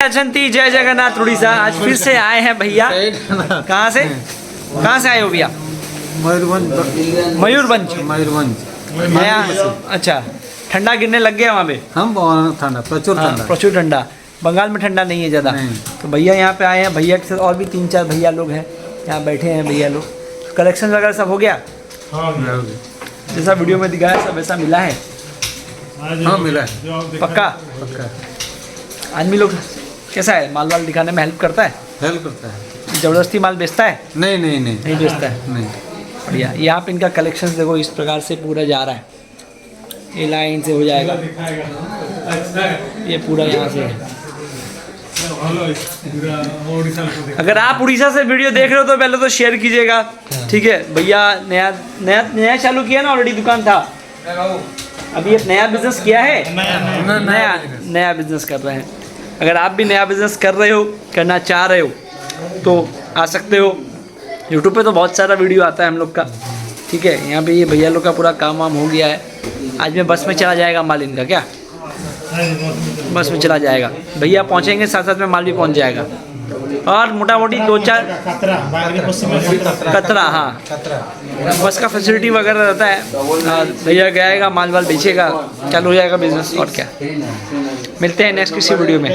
जयंती जय जगन्नाथ उड़ीसा। आज फिर से आए हैं भैया। कहाँ से आए हो भैया? मयूरभंज। नया। अच्छा, ठंडा गिरने लग गया वहाँ पे? हम ठंडा, प्रचुर ठंडा। बंगाल में ठंडा नहीं है ज़्यादा। तो भैया यहाँ पे आए हैं, भैया के साथ और भी 3-4 भैया लोग हैं यहाँ बैठे हैं। भैया लोग कलेक्शन वगैरह सब हो गया? जैसा वीडियो में दिखाया सब वैसा मिला है? हाँ मिला है। पक्का? आदमी लोग कैसा है? माल वाल दिखाने में हेल्प करता है? हेल्प करता है। ज़बरदस्ती माल बेचता है? नहीं बेचता है। नहीं। बढ़िया। यहाँ पे इनका कलेक्शन देखो इस प्रकार से पूरा जा रहा है, ये लाइन से हो जाएगा, ये पूरा यहाँ से है। अगर आप उड़ीसा से वीडियो देख रहे हो तो पहले तो शेयर कीजिएगा, ठीक है भैया? नया चालू किया ना? ऑलरेडी दुकान था, अभी एक नया बिजनेस किया है? नया बिजनेस कर रहे हैं। अगर आप भी नया बिजनेस कर रहे हो, करना चाह रहे हो तो आ सकते हो। यूट्यूब पे तो बहुत सारा वीडियो आता है हम लोग का, ठीक है? यहाँ पे ये भैया लोग का पूरा काम वाम हो गया है। आज में बस में चला जाएगा माल इनका, क्या बस में चला जाएगा? भैया पहुँचेंगे, साथ साथ में माल भी पहुँच जाएगा। और मोटा मोटी 2-4 कतरा, हाँ बस का फैसिलिटी वगैरह रहता है। भैया गएगा, माल वाल बेचेगा, चालू हो जाएगा बिजनेस। और क्या, मिलते हैं नेक्स्ट किसी वीडियो में।